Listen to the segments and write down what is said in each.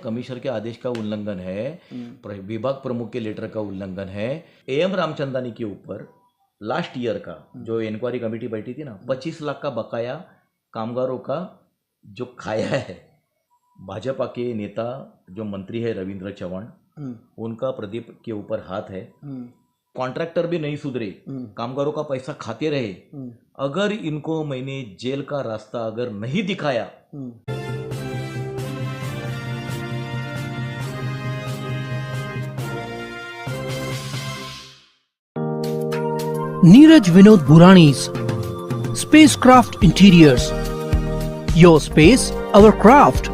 Commissioner के आदेश का उल्लंघन है, विभाग प्रमुख के लेटर का उल्लंघन है। एम रामचंदानी के ऊपर लास्ट ईयर का जो इंक्वायरी कमेटी बैठी थी ना, 25 लाख का बकाया कामगारों का जो खाया है, भाजपा के नेता जो मंत्री है रविंद्र चौहान, उनका प्रदीप के ऊपर हाथ है। कॉन्ट्रैक्टर भी नहीं सुधरे, कामगारों का पैसा खाते रहे। अगर इनको मैंने जेल का रास्ता अगर नहीं दिखाया, Neeraj Vinod Burani's Spacecraft Interiors. Your space, our craft.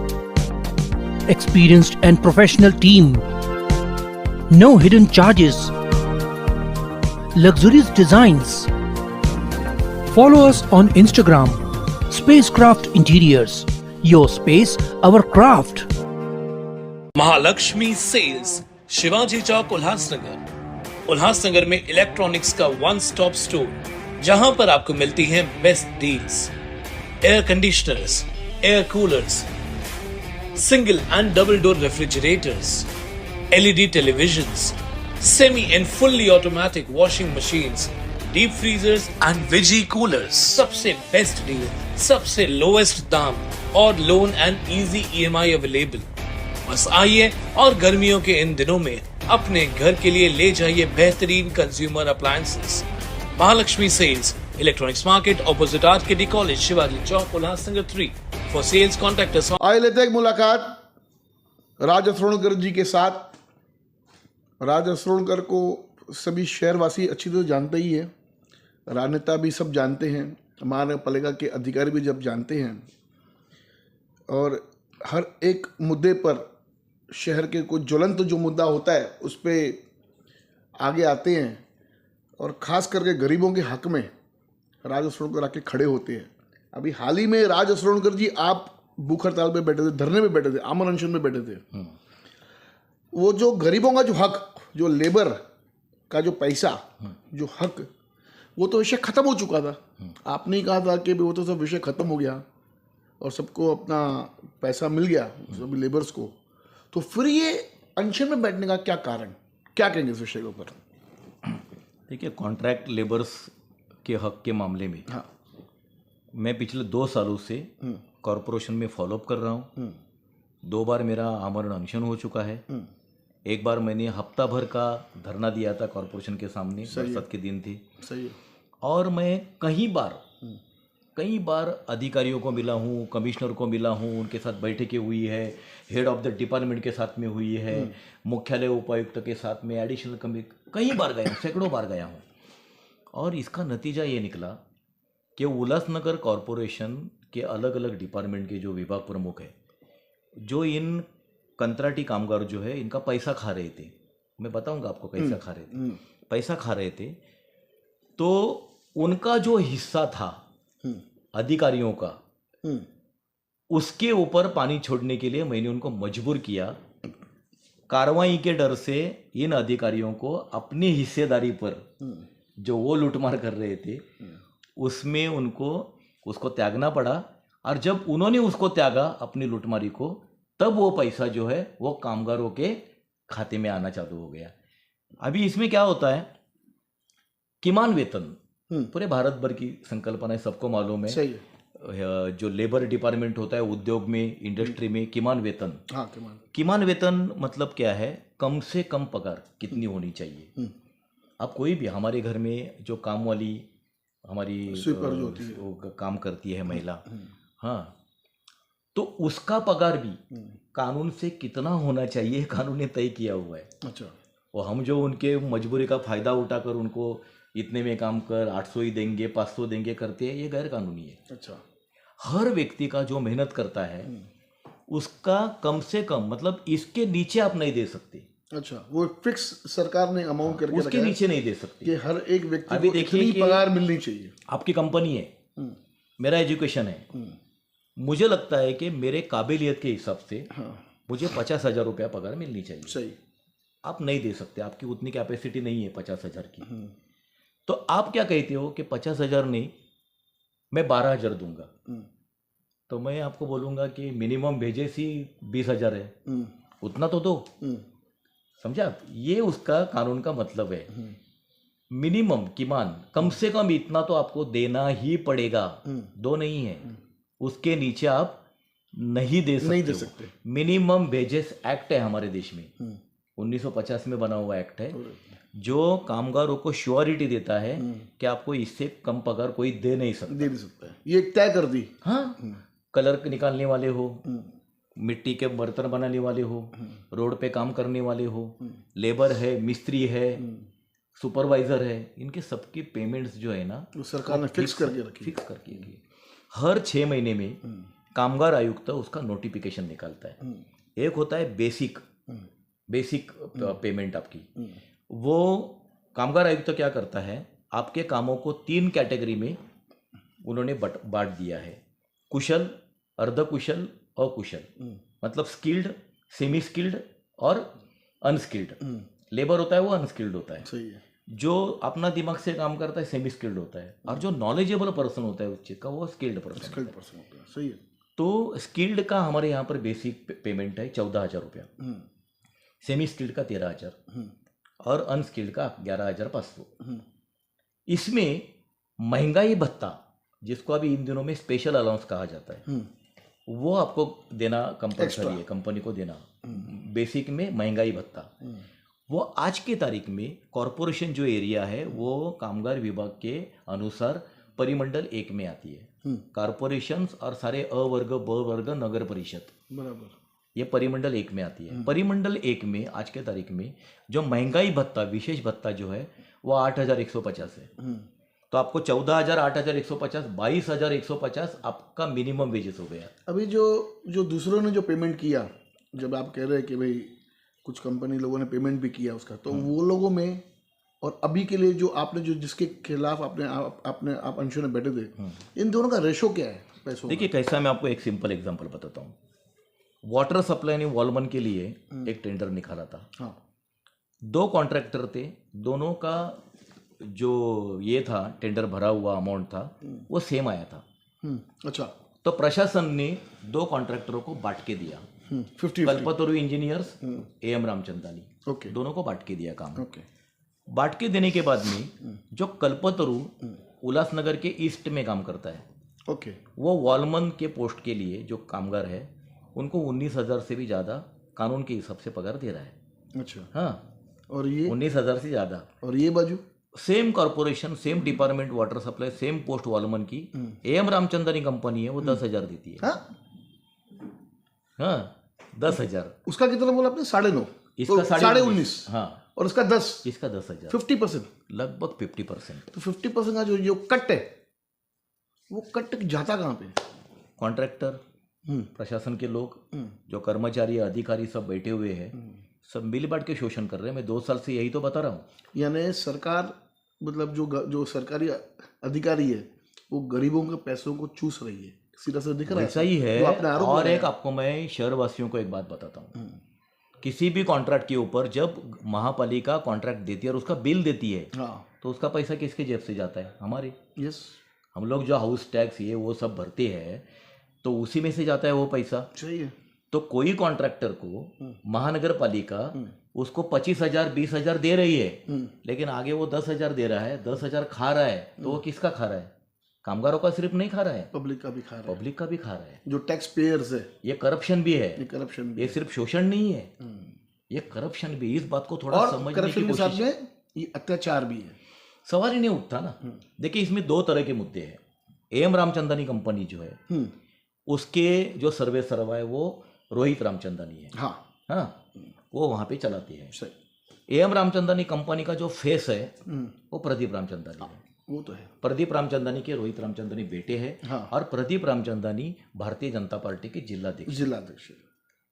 Experienced and professional team. No hidden charges. Luxurious designs. Follow us on Instagram. Spacecraft Interiors. Your space, our craft. Mahalakshmi sales, Shivaji Chowk, Ulhasnagar. Ulhasnagar में इलेक्ट्रॉनिक्स का one stop store, जहां पर आपको मिलती हैं best deals. Air conditioners, air coolers, single and double door refrigerators, LED televisions, semi and fully automatic washing machines, deep freezers and veggie coolers. सबसे best deal, सबसे lowest दाम और loan and easy EMI available. बस आइए और गर्मियों के इन दिनों में अपने घर के लिए ले जाइए बेहतरीन consumer appliances. Mahalakshmi sales, electronics market, opposite RKD college, Shivaji Chowk, Ulhasnagar 3। For sales contact us. आइए लेते हैं एक मुलाकात राज असरोणकर जी के साथ। राज असरोणकर को सभी शहरवासी अच्छी तरह जानते ही है, राजनेता भी सब जानते हैं, महानगरपालिका के अधिकारी भी जब जानते हैं, और हर एक मुद्दे पर शहर के कोई ज्वलंत जो मुद्दा होता है उस पर आगे आते हैं, और ख़ास करके गरीबों के हक में राज असरोणकर आके खड़े होते हैं। अभी हाल ही में राज असरोणकर जी आप भूख हड़ताल पे बैठे थे, धरने पे बैठे थे, आमरण अनशन में बैठे थे। वो जो गरीबों का जो हक, जो लेबर का जो पैसा, जो हक, वो तो विषय ख़त्म हो चुका था। आपने ही कहा था कि वो तो सब विषय ख़त्म हो गया और सबको अपना पैसा मिल गया, सभी लेबर्स को। तो फिर ये अनशन में बैठने का क्या कारण, क्या कहेंगे इस विषय के ऊपर? देखिए, कॉन्ट्रैक्ट लेबर्स के हक के मामले में हाँ, मैं पिछले 2 सालों से कॉरपोरेशन में फॉलोअप कर रहा हूँ। 2 बार मेरा आमरण अनशन हो चुका है। एक बार मैंने हफ्ता भर का धरना दिया था कॉरपोरेशन के सामने, बरसात के दिन थे। सही है। और मैं कई बार अधिकारियों को मिला हूँ, कमिश्नर को मिला हूँ, उनके साथ बैठकें हुई है, हेड ऑफ द डिपार्टमेंट के साथ में हुई है, मुख्यालय उपायुक्त के साथ में, एडिशनल कई बार गया हूँ, सैकड़ों बार गया हूँ। और इसका नतीजा ये निकला कि उल्लासनगर कॉरपोरेशन के अलग अलग डिपार्टमेंट के जो विभाग प्रमुख है, जो इन कंत्राटी कामगार जो है इनका पैसा खा रहे थे। मैं बताऊंगा आपको कैसा खा रहे थे। पैसा खा रहे थे तो उनका जो हिस्सा था अधिकारियों का, उसके ऊपर पानी छोड़ने के लिए मैंने उनको मजबूर किया। कार्रवाई के डर से इन अधिकारियों को अपनी हिस्सेदारी पर जो वो लूटमार कर रहे थे उसमें उसको त्यागना पड़ा। और जब उन्होंने उसको त्यागा, अपनी लूटमारी को, तब वो पैसा जो है वो कामगारों के खाते में आना चालू हो गया। अभी इसमें क्या होता है, किमान वेतन पूरे भारत भर की संकल्पना है, सबको मालूम है। सही है। जो लेबर डिपार्टमेंट होता है उद्योग में, इंडस्ट्री में, किमान वेतन, हाँ, किमान वेतन मतलब क्या है, कम से कम पगार कितनी होनी चाहिए। अब कोई भी हमारे घर में जो काम वाली हमारी स्वीपर जो होती है, वो काम करती है महिला, हाँ, तो उसका पगार भी कानून से कितना होना चाहिए, कानून ने तय किया हुआ है। अच्छा। और हम जो उनके मजबूरी का फायदा उठाकर उनको इतने में काम कर 800 ही देंगे, 500 देंगे करते हैं, ये गैर कानूनी है। अच्छा। हर व्यक्ति का जो मेहनत करता है उसका कम से कम, मतलब इसके नीचे आप नहीं दे सकते। अच्छा, वो फिक्स सरकार ने अमाउंट करके उसके नीचे नहीं दे सकते कि हर एक व्यक्ति अभी को देखिए इतनी कि पगार मिलनी चाहिए। आपकी कंपनी है, मेरा एजुकेशन है, मुझे लगता है कि मेरे काबिलियत के हिसाब से मुझे 50,000 रुपया पगार मिलनी चाहिए। सही। आप नहीं दे सकते, आपकी उतनी कैपेसिटी नहीं है 50,000 की। तो आप क्या कहते हो कि 50,000 नहीं, मैं 12,000 दूंगा। तो मैं आपको बोलूँगा कि मिनिमम वेजेस ही 20,000 है, उतना तो दो। समझा आप? ये उसका कानून का मतलब है। मिनिमम किमान कम से कम इतना तो आपको देना ही पड़ेगा, दो नहीं है, उसके नीचे आप नहीं दे सकते हो। मिनिमम वेजेस एक्ट है हमारे देश में, 1950 में बना हुआ एक्ट है, जो कामगारों को श्योरिटी देता है कि आपको इससे कम पगार कोई दे नहीं सकता है। ये तय कर दी। हाँ, कलर निकालने वाले हो, मिट्टी के बर्तन बनाने वाले हो, रोड पे काम करने वाले हो, लेबर है, मिस्त्री है, सुपरवाइजर है, इनके सबकी पेमेंट्स जो है ना तो सरकार ने फिक्स करके रखी। हर 6 महीने में कामगार आयुक्त उसका नोटिफिकेशन निकालता है। एक होता है बेसिक पेमेंट आपकी, वो कामगार आयुक्त क्या करता है, आपके कामों को 3 कैटेगरी में उन्होंने बांट दिया है, कुशल, अर्धकुशल और कुशल। मतलब स्किल्ड, सेमी स्किल्ड और अनस्किल्ड। लेबर होता है वो अनस्किल्ड होता है, सही है। जो अपना दिमाग से काम करता है सेमी स्किल्ड होता है, और जो नॉलेजेबल पर्सन होता है उस चीज़ का वो स्किल्ड पर्सन होता है। सही है। तो स्किल्ड का हमारे यहाँ पर बेसिक पेमेंट है 14,000 रुपया, सेमी स्किल्ड का 13,000 और अनस्किल्ड का 11,500। इसमें महंगाई भत्ता, जिसको अभी इन दिनों में स्पेशल अलाउंस कहा जाता है, वो आपको देना कंपलसरी है, कंपनी को देना। बेसिक में महंगाई भत्ता वो आज के तारीख में कॉरपोरेशन जो एरिया है वो कामगार विभाग के अनुसार परिमंडल 1 में आती है। कॉरपोरेशंस और सारे अ वर्ग, ब वर्ग, नगर परिषद, बराबर, ये परिमंडल 1 में आती है। परिमंडल 1 में आज के तारीख में जो महंगाई भत्ता, विशेष भत्ता जो है वो 8,150 है। तो आपको 14,000, 8,150, 22,150 आपका मिनिमम वेजेस हो गया। अभी जो दूसरों ने जो पेमेंट किया, जब आप कह रहे हैं कि भाई कुछ कंपनी लोगों ने पेमेंट भी किया उसका, तो वो लोगों में और अभी के लिए जो आपने जो जिसके खिलाफ आप अंशों में बैठे थे, इन दोनों का रेशो क्या है पैसों? देखिए कैसा, मैं आपको एक सिंपल एग्जांपल बताता हूँ। वाटर सप्लाई ने वॉलमन के लिए एक टेंडर निकाला था। हाँ। 2 कॉन्ट्रैक्टर थे, दोनों का जो ये था टेंडर भरा हुआ अमाउंट था वो सेम आया था। अच्छा। तो प्रशासन ने 2 कॉन्ट्रैक्टरों को बांट के दिया, 50 कल्पतरु इंजीनियर्स, AM रामचंदानी, ओके, दोनों को बांट के दिया काम। ओके। बांट के देने के बाद में जो कल्पतरु उल्लासनगर के ईस्ट में काम करता है, ओके, वो वॉलमन के पोस्ट के लिए जो कामगार है उनको 19,000 से भी ज़्यादा कानून के हिसाब से पगार दे रहा है। अच्छा। हाँ, और ये 19,000 से ज़्यादा। और ये बाजू same corporation, same department water supply, same post valveman की AM रामचंदानी कंपनी है, वो 10,000 देती है। हाँ, 10,000। उसका कितना बोला आपने? 9.5। इसका 19.5। हाँ, और इसका 10। इसका 10,000, 50%, लगभग 50%। तो 50% का जो कट है, वो कट जाता कहाँ पे? कॉन्ट्रैक्टर, प्रशासन के लोग, जो कर्मचारी अधिकारी सब बैठे हुए हैं, सब मिल बांट के शोषण कर रहे हैं। मैं 2 साल से यही तो बता रहा हूँ। यानी सरकार, मतलब जो सरकारी अधिकारी है वो गरीबों के पैसों को चूस रही है, सीधा से दिख रहा है। ऐसा ही है। जो आपने आरोप और लगाया। एक आपको मैं शहरवासियों को एक बात बताता हूँ, किसी भी कॉन्ट्रैक्ट के ऊपर जब महापालिका कॉन्ट्रैक्ट देती है और उसका बिल देती है, हाँ, तो उसका पैसा किसके जेब से जाता है? हमारे। यस, हम लोग जो हाउस टैक्स ये वो सब भरते हैं, तो उसी में से जाता है वो पैसा। सही है। तो कोई कॉन्ट्रैक्टर को महानगर पालिका उसको 25,000, 20,000 दे रही है, लेकिन आगे वो 10,000 दे रहा है, 10,000 खा रहा है, तो वो किसका खा रहा है? कामगारों का सिर्फ नहीं खा रहा है, पब्लिक का भी खा रहा है, पब्लिक का भी खा रहा है। जो टैक्स पेयर्स है। ये करप्शन भी है, ये करप्शन भी ये सिर्फ शोषण नहीं है, ये करप्शन भी। इस बात को थोड़ा और समझने की करप्शन के साथ कोशिश। में ये अत्याचार भी है। सवाल ही नहीं उठता ना। देखिए इसमें 2 तरह के मुद्दे हैं। AM रामचंदानी कंपनी जो है, उसके जो सर्वे है वो रोहित रामचंदानी है। हाँ, वो वहाँ पे चलाती है। सही। AM रामचंदानी कंपनी का जो फेस है वो प्रदीप रामचंदानी है। वो तो है। प्रदीप रामचंदानी के रोहित रामचंदानी बेटे हैं। हाँ। और प्रदीप रामचंदानी भारतीय जनता पार्टी के जिलाध्यक्ष।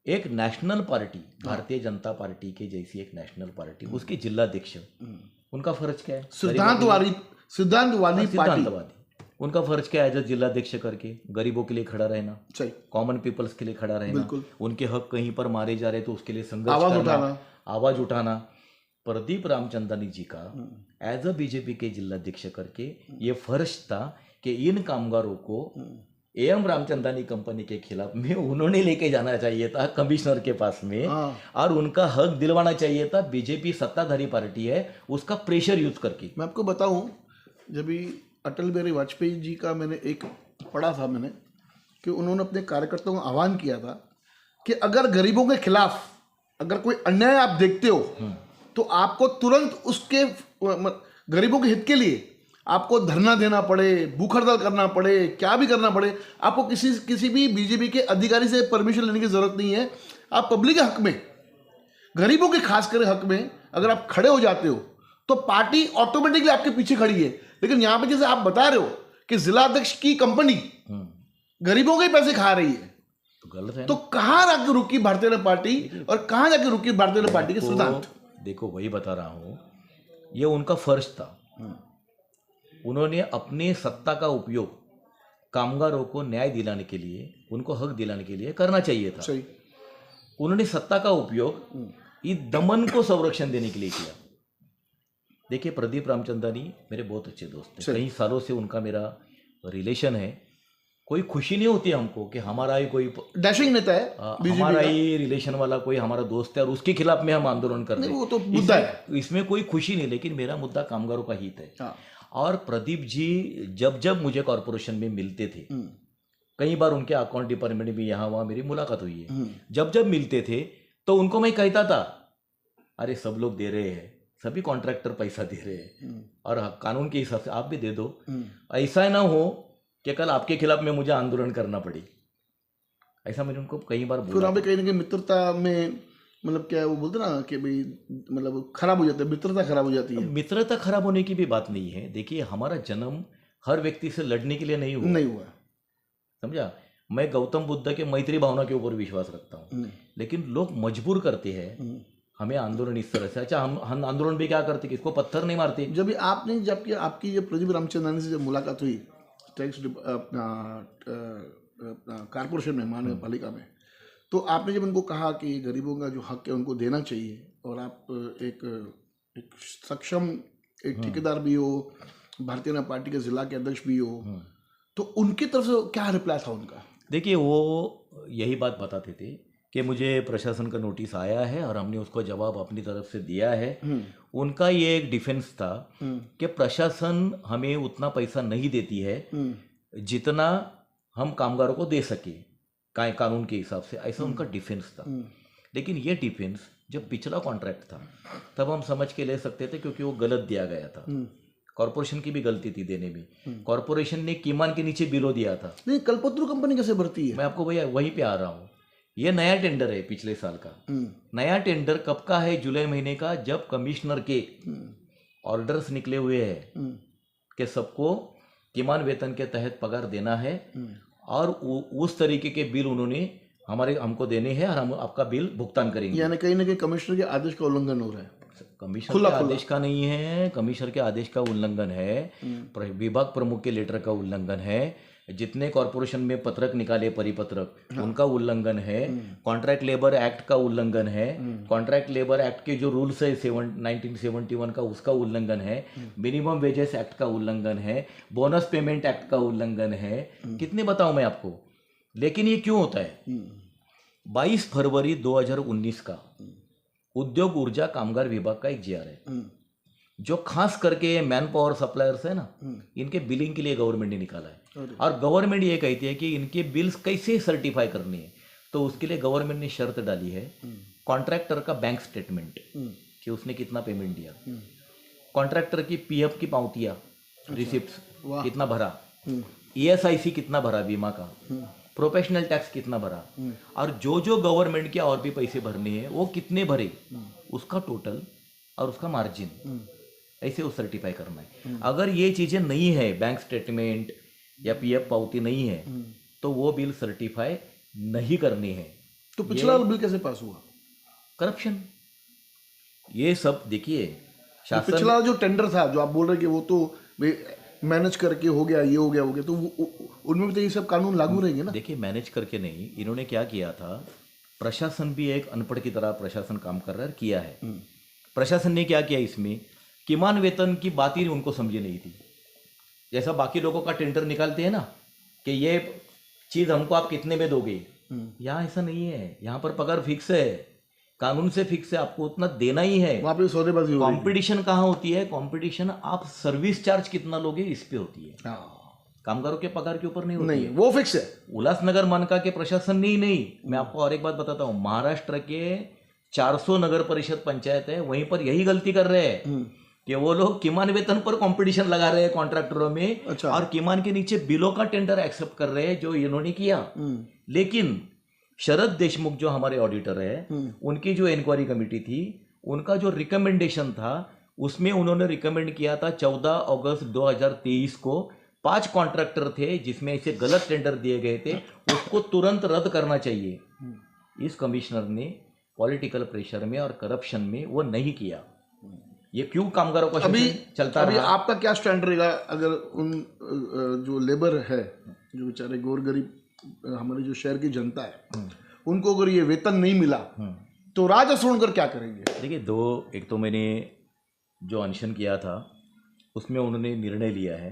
एक national party, Bharatiya Janata party के जैसी एक नेशनल पार्टी, उसके जिलाध्यक्ष, उनका फर्ज क्या है? सिद्धांतवादी सिद्धांतवादी। उनका फर्ज क्या है? एज जिलाध्यक्ष करके गरीबों के लिए खड़ा रहना, सही, कॉमन पीपल्स के लिए खड़ा रहना, बिल्कुल। उनके हक कहीं पर मारे जा रहे तो उसके लिए संघर्ष आवाज करना, उठाना, आवाज उठाना। प्रदीप रामचंदानी जी का एज अ BJP के जिलाध्यक्ष करके ये फर्ज था कि इन कामगारों को एम रामचंदानी कंपनी के खिलाफ में उन्होंने लेके जाना चाहिए था कमिश्नर के पास में, और उनका हक दिलवाना चाहिए था। बीजेपी सत्ताधारी पार्टी है, उसका प्रेशर यूज करके। मैं आपको बताऊं, जब भी अटल बिहारी वाजपेयी जी का मैंने एक पढ़ा था मैंने कि उन्होंने अपने कार्यकर्ताओं को आह्वान किया था कि अगर गरीबों के खिलाफ अगर कोई अन्याय आप देखते हो तो आपको तुरंत उसके गरीबों के हित के लिए आपको धरना देना पड़े, भूख हड़ताल करना पड़े, क्या भी करना पड़े, आपको किसी भी बीजेपी के अधिकारी से परमिशन लेने की जरूरत नहीं है। आप पब्लिक के हक में, गरीबों के खास कर हक में अगर आप खड़े हो जाते हो तो पार्टी ऑटोमेटिकली आपके पीछे खड़ी है। लेकिन यहां पे जैसे आप बता रहे हो कि जिला अध्यक्ष की कंपनी गरीबों के पैसे खा रही है, तो गलत है। तो कहां जाके रुकी भारतीय जनता पार्टी और कहां जाके रुकी भारतीय जनता पार्टी के सिद्धांत? देखो वही बता रहा हूं, ये उनका फर्ज था। उन्होंने अपने सत्ता का उपयोग कामगारों को न्याय दिलाने के लिए, उनको हक दिलाने के लिए करना चाहिए था। सही। उन्होंने सत्ता का उपयोग इस दमन को संरक्षण देने के लिए किया। देखिए प्रदीप रामचंदानी मेरे बहुत अच्छे दोस्त हैं, कई सालों से उनका मेरा रिलेशन है। कोई खुशी नहीं होती हमको कि हमारा ही कोई डैशिंग नेता है, हमारा ही रिलेशन वाला कोई हमारा दोस्त है और उसके खिलाफ में हम आंदोलन कर रहे हैं, वो तो मुद्दा है, इसमें कोई खुशी नहीं। लेकिन मेरा मुद्दा कामगारों का हित है। हाँ। और प्रदीप जी जब जब मुझे कॉरपोरेशन में मिलते थे, कई बार उनके अकाउंट डिपार्टमेंट में यहाँ वहाँ मेरी मुलाकात हुई है, जब जब मिलते थे तो उनको मैं कहता था, अरे सब लोग दे रहे हैं, सभी कॉन्ट्रैक्टर पैसा दे रहे हैं और कानून के हिसाब से आप भी दे दो। ऐसा ना हो कि कल आपके खिलाफ में मुझे आंदोलन करना पड़े। ऐसा मैंने उनको कई बार बोला। फिर आप कहीं ना कहीं मित्रता में मतलब क्या है, वो बोलते ना कि भाई मतलब खराब हो जाता है, मित्रता खराब हो जाती है। मित्रता खराब होने की भी बात नहीं है। देखिए हमारा जन्म हर व्यक्ति से लड़ने के लिए नहीं हुआ, समझा। मैं गौतम बुद्ध के मैत्री भावना के ऊपर विश्वास रखता हूँ, लेकिन लोग मजबूर करते हैं हमें आंदोलन इस तरह से। अच्छा हम आंदोलन भी क्या करते, किसको पत्थर नहीं मारते। जब आपने जबकि आपकी जब प्रदीप रामचंदानी से जब मुलाकात हुई टैक्स कारपोरेशन में, महानगर पालिका में, तो आपने जब उनको कहा कि गरीबों का जो हक है उनको देना चाहिए और आप एक सक्षम एक ठेकेदार भी हो, भारतीय जनता पार्टी के जिला के अध्यक्ष भी हो, तो उनकी तरफ से क्या रिप्लाई था उनका? देखिए वो यही बात बताते थे कि मुझे प्रशासन का नोटिस आया है और हमने उसको जवाब अपनी तरफ से दिया है। उनका ये एक डिफेंस था कि प्रशासन हमें उतना पैसा नहीं देती है जितना हम कामगारों को दे सके कानून के हिसाब से, ऐसा उनका डिफेंस था। लेकिन ये डिफेंस जब पिछला कॉन्ट्रैक्ट था तब हम समझ के ले सकते थे, क्योंकि वो गलत दिया गया था। कॉर्पोरेशन की भी गलती थी देने में। कॉर्पोरेशन ने कीमान के नीचे बिलो दिया था। नहीं, कल्पतरु कंपनी कैसे भरती है? मैं आपको भैया वहीं पे आ रहा हूँ। ये नया टेंडर है पिछले साल का। नया टेंडर कब का है? जुलाई महीने का, जब कमिश्नर के ऑर्डर्स निकले हुए हैं कि सबको कीमान वेतन के तहत पगार देना है और उस तरीके के बिल उन्होंने हमको देने हैं और हम आपका बिल भुगतान करेंगे। यानी कहीं ना कहीं कमिश्नर के आदेश का उल्लंघन हो रहा है। कमिश्नर के आदेश का नहीं है, कमिश्नर के आदेश का उल्लंघन है, विभाग प्रमुख के लेटर का उल्लंघन है, जितने कॉर्पोरेशन में पत्रक निकाले परिपत्रक उनका उल्लंघन है, कॉन्ट्रैक्ट लेबर एक्ट का उल्लंघन है, कॉन्ट्रैक्ट लेबर एक्ट के जो रूल्स है 1971 का उसका उल्लंघन है, मिनिमम वेजेस एक्ट का उल्लंघन है, बोनस पेमेंट एक्ट का उल्लंघन है। कितने बताऊं मैं आपको। लेकिन ये क्यों होता है? 22 फरवरी 2019 का उद्योग ऊर्जा कामगार विभाग का एक जीआर है जो खास करके मैन पावर सप्लायर्स है ना, इनके बिलिंग के लिए गवर्नमेंट ने निकाला है। और गवर्नमेंट ये कहती है कि इनके बिल्स कैसे सर्टिफाई करने हैं, तो उसके लिए गवर्नमेंट ने शर्त डाली है कॉन्ट्रैक्टर का बैंक स्टेटमेंट कि उसने कितना पेमेंट दिया, कॉन्ट्रैक्टर की पीएफ की पावतियां, रिसिप्ट कितना भरा, ईएसआईसी कितना भरा बीमा का, प्रोफेशनल टैक्स कितना भरा, और जो जो गवर्नमेंट के और भी पैसे भरने हैं वो कितने भरे, उसका टोटल और उसका मार्जिन, ऐसे वो सर्टिफाई करना है। अगर ये चीज़ें नहीं है, बैंक स्टेटमेंट या पीएफ पावती नहीं है, तो वो बिल सर्टिफाई नहीं करने हैं। तो पिछला बिल कैसे पास हुआ? करप्शन, ये सब देखिए। शासन पिछला जो टेंडर था जो आप बोल रहे कि वो तो मैनेज करके हो गया, ये हो गया, तो उनमें भी तो ये सब कानून लागू रहेंगे ना। देखिए मैनेज करके नहीं, इन्होंने क्या किया था, प्रशासन भी एक अनपढ़ की तरह प्रशासन काम कर रहा है, किया है। प्रशासन ने क्या किया, इसमें कीमान वेतन की बात ही उनको समझी नहीं थी। जैसा बाकी लोगों का टेंडर निकालते हैं ना कि ये चीज हमको आप कितने में दोगे। यहाँ ऐसा नहीं है, यहाँ पर पगार फिक्स है, कानून से फिक्स है, आपको उतना देना ही है। वहाँ पे सौदेबाजी हो रही है। कंपटीशन कहाँ होती है? कंपटीशन आप सर्विस चार्ज कितना लोगे इस पे होती है, कामगारों के पगार के ऊपर नहीं होती है। वो फिक्स है। उल्लासनगर मानका के प्रशासन नहीं, मैं आपको और एक बात बताता हूँ, महाराष्ट्र के 400 नगर परिषद पंचायत है, वहीं पर यही गलती कर रहे हैं कि वो लोग किमान वेतन पर कंपटीशन लगा रहे हैं कॉन्ट्रैक्टरों में। अच्छा। और किमान के नीचे बिलों का टेंडर एक्सेप्ट कर रहे हैं जो इन्होंने किया। लेकिन शरद देशमुख जो हमारे ऑडिटर है, उनकी जो इंक्वायरी कमेटी थी, उनका जो रिकमेंडेशन था उसमें उन्होंने रिकमेंड किया था 14 अगस्त 2023 को 5 कॉन्ट्रैक्टर थे जिसमें ऐसे गलत टेंडर दिए गए थे, उसको तुरंत रद्द करना चाहिए। इस कमिश्नर ने पॉलिटिकल प्रेशर में और करप्शन में वो नहीं किया। ये क्यों कामगारों का अभी शोषण चलता अभी रहा? आपका क्या स्टैंड रहेगा अगर उन जो लेबर है, जो बेचारे गोर गरीब हमारे जो शहर की जनता है, उनको अगर ये वेतन नहीं मिला तो राजा सोनकर क्या करेंगे? देखिए, एक तो मैंने जो अनशन किया था उसमें उन्होंने निर्णय लिया है,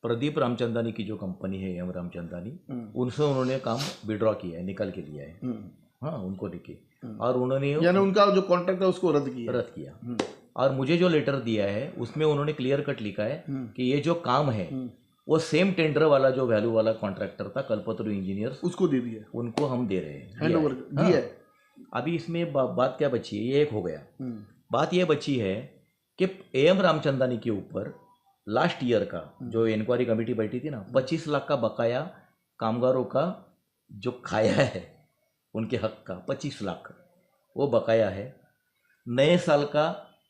प्रदीप रामचंदानी की जो कंपनी है एम रामचंदानी, उनसे उन्होंने काम विड्रॉ किया है, निकाल के लिया है। हाँ, उनको लेके, और उन्होंने यानी उनका जो कॉन्ट्रैक्ट है उसको रद्द किया। और मुझे जो लेटर दिया है उसमें उन्होंने क्लियर कट लिखा है कि ये जो काम है वो सेम टेंडर वाला जो वैल्यू वाला कॉन्ट्रैक्टर था कल्पतरु इंजीनियर्स, उसको दे दिया, उनको हम दे रहे हैं, हैंड ओवर दिया है। अभी इसमें बात क्या बची है? ये एक हो गया। बात ये बची है कि एम रामचंदानी के ऊपर लास्ट ईयर का जो इंक्वायरी कमेटी बैठी थी ना, 25 लाख का बकाया कामगारों का जो खाया है उनके हक का 25 लाख वो बकाया है। नए साल का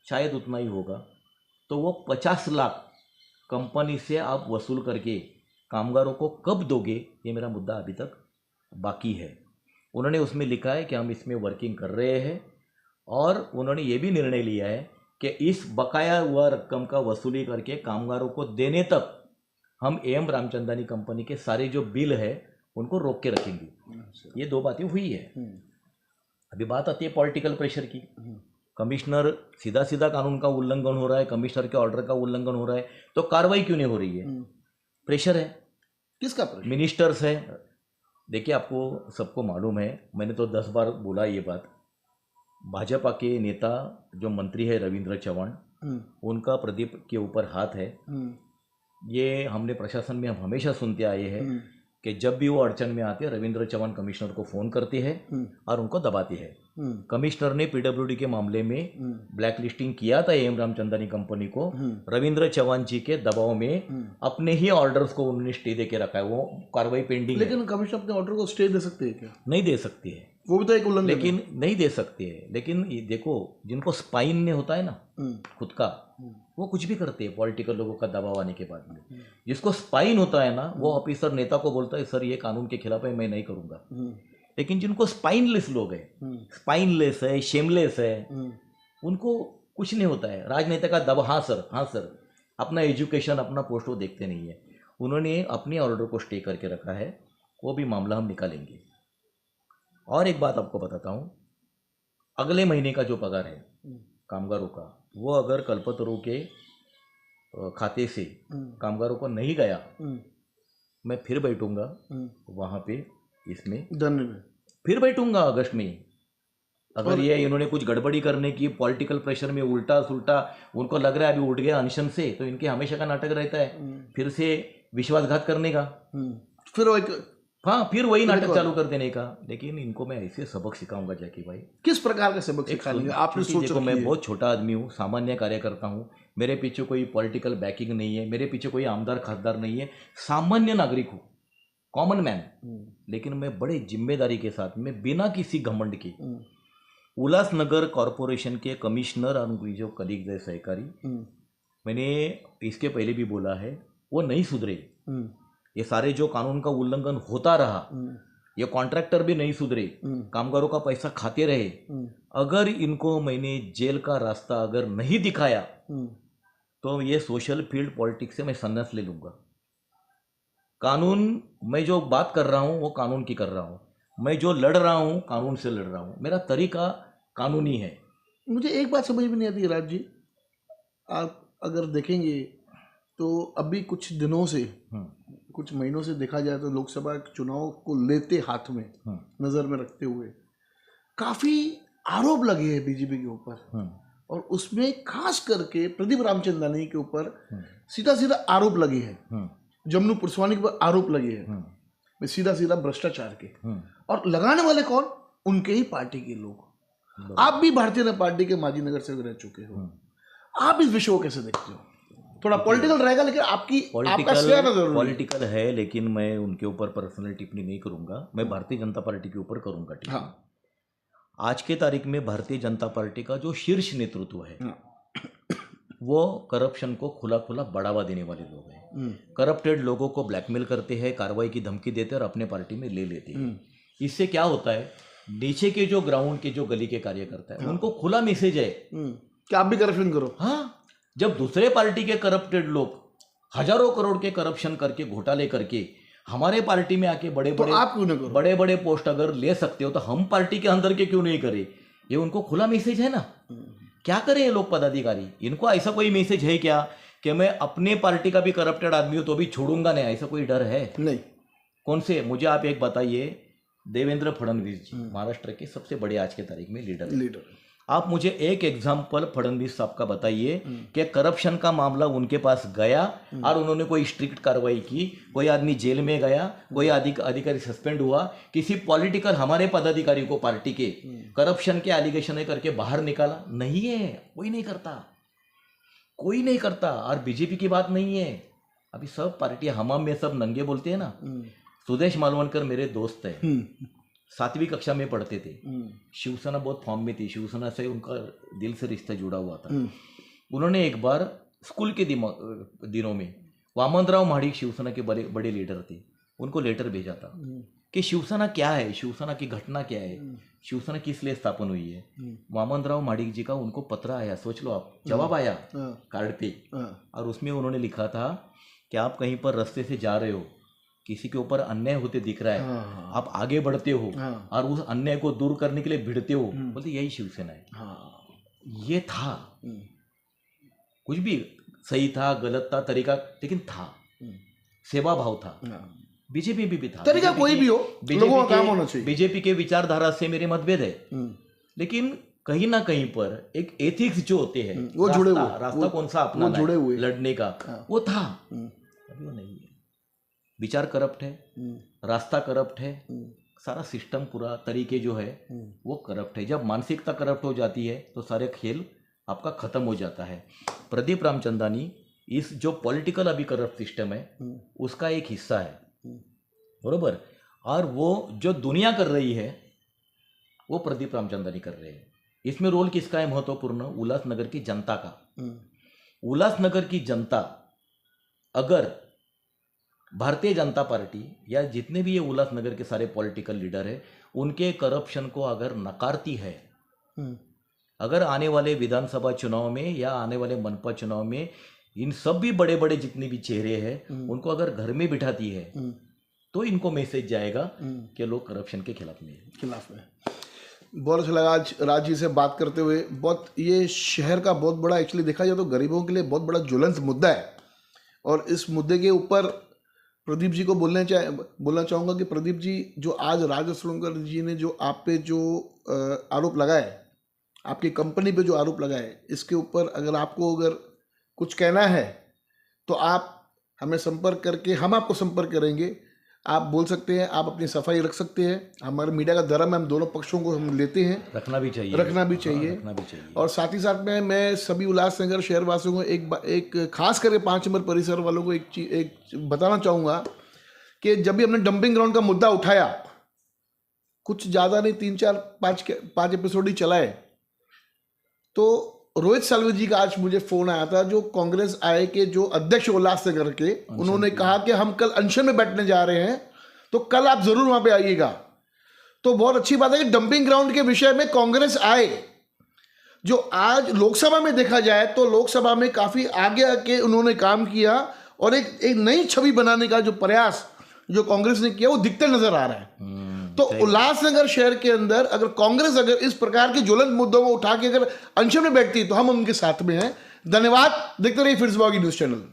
शायद उतना ही होगा, तो वो 50 लाख कंपनी से आप वसूल करके कामगारों को कब दोगे, ये मेरा मुद्दा अभी तक बाकी है। उन्होंने उसमें लिखा है कि हम इसमें वर्किंग कर रहे हैं, और उन्होंने ये भी निर्णय लिया है कि इस बकाया हुआ रकम का वसूली करके कामगारों को देने तक हम एम रामचंदानी कंपनी के सारे जो बिल है उनको रोक के रखेंगे। ये 2 बातें हुई है। अभी बात आती है पॉलिटिकल प्रेशर की। कमिश्नर सीधा सीधा कानून का उल्लंघन हो रहा है, कमिश्नर के ऑर्डर का उल्लंघन हो रहा है, तो कार्रवाई क्यों नहीं हो रही है? प्रेशर है। किसका प्रेशर? मिनिस्टर्स है। देखिए, आपको सबको मालूम है, मैंने तो 10 बार बोला ये बात, भाजपा के नेता जो मंत्री है रविंद्र चव्हाण, उनका प्रदीप के ऊपर हाथ है। ये हमने प्रशासन में हम हमेशा सुनते आए हैं कि जब भी वो अड़चन में आते हैं रविंद्र चव्हाण कमिश्नर को फ़ोन करते हैं और उनको दबाते हैं। कमिश्नर ने पीडब्ल्यूडी के मामले में ब्लैक लिस्टिंग किया था एम रामचंदानी कंपनी को, रविंद्र चव्हाण जी के दबाव में अपने ही ऑर्डर्स को उन्होंने स्टे दे के रखा है, वो कार्रवाई पेंडिंग है। लेकिन कमिश्नर अपने ऑर्डर को स्टे दे सकते हैं क्या? नहीं दे सकती है, वो भी तो एक उल्लंघन है। लेकिन नहीं दे सकते हैं। लेकिन ये देखो, जिनको स्पाइन ने होता है ना खुद का, वो कुछ भी करते हैं पॉलिटिकल लोगों का दबाव आने के बाद में। जिसको स्पाइन होता है ना, वो ऑफिसर नेता को बोलता है सर ये कानून के खिलाफ है, मैं नहीं करूंगा। लेकिन जिनको स्पाइनलेस लोग हैं, स्पाइनलेस है, शेमलेस है, उनको कुछ नहीं होता है। राजनेता का दबाव, हाँ सर, अपना एजुकेशन, अपना पोस्ट वो देखते नहीं है। उन्होंने अपने ऑर्डर को स्टे करके रखा है, वो भी मामला हम निकालेंगे। और एक बात आपको बताता हूँ, अगले महीने का जो पगार है कामगारों का, वो अगर कल्पतरु के खाते से कामगारों को नहीं गया, मैं फिर बैठूंगा वहाँ पे, इसमें धरने में फिर बैठूंगा अगस्त में। अगर ये इन्होंने कुछ गड़बड़ी करने की पॉलिटिकल प्रेशर में उल्टा सुल्टा, उनको लग रहा है अभी उठ गया अनशन से, तो इनके हमेशा का नाटक रहता है फिर से विश्वासघात करने का, फिर वो एक फिर वही नाटक चालू कर देने का। लेकिन इनको मैं ऐसे सबक सिखाऊंगा जैकी भाई। किस प्रकार का सबक सिखाएंगे आपने सोच देखो, मैं बहुत छोटा आदमी हूँ, सामान्य कार्यकर्ता हूँ, मेरे पीछे कोई पॉलिटिकल बैकिंग नहीं है, मेरे पीछे कोई आमदार खासदार नहीं है, सामान्य नागरिक हूँ, कॉमन मैन। लेकिन मैं बड़े जिम्मेदारी के साथ में, बिना किसी घमंड के, उल्लासनगर कॉरपोरेशन के कमिश्नर और उनकी जो कलीग है सहकारी, मैंने इसके पहले भी बोला है, वो नहीं सुधरे। ये सारे जो कानून का उल्लंघन होता रहा, ये कॉन्ट्रैक्टर भी नहीं सुधरे, कामगारों का पैसा खाते रहे। अगर इनको मैंने जेल का रास्ता अगर नहीं दिखाया तो ये सोशल फील्ड पॉलिटिक्स से मैं संन्यास ले लूंगा। कानून, मैं जो बात कर रहा हूँ वो कानून की कर रहा हूँ, मैं जो लड़ रहा हूँ कानून से लड़ रहा हूँ, मेरा तरीका कानूनी है। मुझे एक बात समझ में नहीं आती राज जी, आप अगर देखेंगे तो अभी कुछ दिनों से कुछ महीनों से देखा जाए तो लोकसभा चुनाव को लेते हाथ में नज़र में रखते हुए काफ़ी आरोप लगे हैं बीजेपी के ऊपर, और उसमें खास करके प्रदीप रामचंदानी के ऊपर सीधा सीधा आरोप लगे हैं, जमनू पुरसवानी के ऊपर आरोप लगे हैं सीधा सीधा भ्रष्टाचार के, और लगाने वाले कौन? उनके ही पार्टी के लोग। आप भी भारतीय जनता पार्टी के माजी नगर सेवक रह चुके हो, आप इस विषय को कैसे देखते हो? थोड़ा पॉलिटिकल रहेगा, लेकिन आपका शेयर जरूर पॉलिटिकल है, लेकिन मैं उनके ऊपर पर्सनल टिप्पणी नहीं करूंगा, मैं भारतीय जनता पार्टी के ऊपर करूंगा टिप्पणी। हाँ। आज के तारीख में भारतीय जनता पार्टी का जो शीर्ष नेतृत्व है वो करप्शन को खुला खुला बढ़ावा देने वाले लोग हैं। करप्टेड लोगों को ब्लैकमेल करते हैं, कार्रवाई की धमकी देते हैं और अपने पार्टी में ले लेते हैं। इससे क्या होता है, नीचे के जो ग्राउंड के जो गली के कार्यकर्ता है उनको खुला मैसेज है कि आप भी करप्शन करो। हाँ, जब दूसरे पार्टी के करप्टेड लोग हजारों करोड़ के करप्शन करके घोटाले करके हमारे पार्टी में आके बड़े तो आप क्यों नहीं करो? बड़े बड़े पोस्ट अगर ले सकते हो तो हम पार्टी के अंदर के क्यों नहीं करे? ये उनको खुला मैसेज है ना। क्या करें ये लोग पदाधिकारी? इनको ऐसा कोई मैसेज है क्या कि मैं अपने पार्टी का भी करप्टेड आदमी हूं तो भी छोड़ूंगा नहीं, ऐसा कोई डर है? नहीं। कौन से? मुझे आप एक बताइए, देवेंद्र फडणवीस जी महाराष्ट्र के सबसे बड़े आज के तारीख में लीडर। आप मुझे एक एग्जाम्पल फडणवीस साहब का बताइए कि करप्शन का मामला उनके पास गया और उन्होंने कोई स्ट्रिक्ट कार्रवाई की, कोई आदमी जेल में गया, कोई अधिकारी सस्पेंड हुआ, किसी पॉलिटिकल हमारे पदाधिकारी को पार्टी के करप्शन के एलिगेशन करके बाहर निकाला? नहीं है, कोई नहीं करता, कोई नहीं करता। और बीजेपी की बात नहीं है, अभी सब पार्टी हमाम में सब नंगे बोलते हैं ना। सुदेश मालवणकर मेरे दोस्त है, 7वीं कक्षा में पढ़ते थे, शिवसेना बहुत फॉर्म में थी, शिवसेना से उनका दिल से रिश्ता जुड़ा हुआ था। उन्होंने एक बार स्कूल के दिनों में वामनराव महाडिक शिवसेना के बड़े लीडर थे, उनको लेटर भेजा था कि शिवसेना क्या है, शिवसेना की घटना क्या है, शिवसेना किस लिए स्थापन हुई है। वामनराव महाडिक जी का उनको पत्र आया, सोच लो आप, जवाब आया कार्ड पे, और उसमें उन्होंने लिखा था कि आप कहीं पर रास्ते से जा रहे हो, किसी के ऊपर अन्याय होते दिख रहा है, आप आगे बढ़ते हो और उस अन्याय को दूर करने के लिए भिड़ते हो, बोलते यही शिवसेना है। ये था, कुछ भी सही था गलत था तरीका, लेकिन था, सेवा भाव था। बीजेपी भी था, तरीका कोई भी हो, लोगों का काम होना चाहिए। बीजेपी के विचारधारा से मेरे मतभेद है, लेकिन कहीं ना कहीं पर एक एथिक्स जो होते हैं, वो जुड़े हुए, रास्ता कौन सा अपना जुड़े हुए लड़ने का, वो था। अभी वो नहीं है, विचार करप्ट है, रास्ता करप्ट है, सारा सिस्टम पूरा तरीके जो है वो करप्ट है। जब मानसिकता करप्ट हो जाती है तो सारे खेल आपका खत्म हो जाता है। प्रदीप रामचंदानी इस जो पॉलिटिकल अभी करप्ट सिस्टम है उसका एक हिस्सा है, बरोबर। और वो जो दुनिया कर रही है वो प्रदीप रामचंदानी कर रहे हैं। इसमें रोल किसका है महत्वपूर्ण? उल्लासनगर की जनता का। उल्लासनगर की जनता अगर भारतीय जनता पार्टी या जितने भी ये उल्लासनगर के सारे पॉलिटिकल लीडर है उनके करप्शन को अगर नकारती है, अगर आने वाले विधानसभा चुनाव में या आने वाले मनपा चुनाव में इन सब भी बड़े बड़े जितने भी चेहरे हैं उनको अगर घर में बिठाती है तो इनको मैसेज जाएगा कि लोग करप्शन के खिलाफ में। बहुत अच्छा लगा आज राज जी से बात करते हुए। बहुत ये शहर का बहुत बड़ा, एक्चुअली देखा जाए तो गरीबों के लिए बहुत बड़ा ज्वलंत मुद्दा है, और इस मुद्दे के ऊपर प्रदीप जी को बोलना चाहूँगा कि प्रदीप जी, जो आज राज असरोनकर जी ने जो आप पे जो आरोप लगाए, आपकी कंपनी पे जो आरोप लगाए, इसके ऊपर अगर आपको कुछ कहना है तो आप हमें संपर्क करके, हम आपको संपर्क करेंगे, आप बोल सकते हैं, आप अपनी सफाई रख सकते हैं। हमारे मीडिया का धर्म है, हम दोनों पक्षों को हम लेते हैं, रखना भी चाहिए। और साथ ही साथ में मैं सभी उल्लासनगर शहरवासियों को एक खास करके 5 नंबर परिसर वालों को एक बताना चाहूँगा कि जब भी हमने डंपिंग ग्राउंड का मुद्दा उठाया, कुछ ज़्यादा नहीं, 3-4-5 एपिसोड ही चलाए, तो रोहित साल्वे जी का आज मुझे फोन आया था, जो कांग्रेस आए के जो अध्यक्ष उल्लासनगर के, उन्होंने कहा कि हम कल अनशन में बैठने जा रहे हैं, तो कल आप जरूर वहां पे आइएगा। तो बहुत अच्छी बात है कि डंपिंग ग्राउंड के विषय में कांग्रेस आए, जो आज लोकसभा में देखा जाए तो लोकसभा में काफी आगे आके उन्होंने काम किया, और एक नई छवि बनाने का जो प्रयास जो कांग्रेस ने किया वो दिखते नजर आ रहा है। तो उल्लासनगर शहर के अंदर अगर कांग्रेस इस प्रकार के ज्वलंत मुद्दों को उठा के अगर अनशन में बैठती है तो हम उनके साथ में हैं। धन्यवाद। देखते रहिए फिर न्यूज़ चैनल।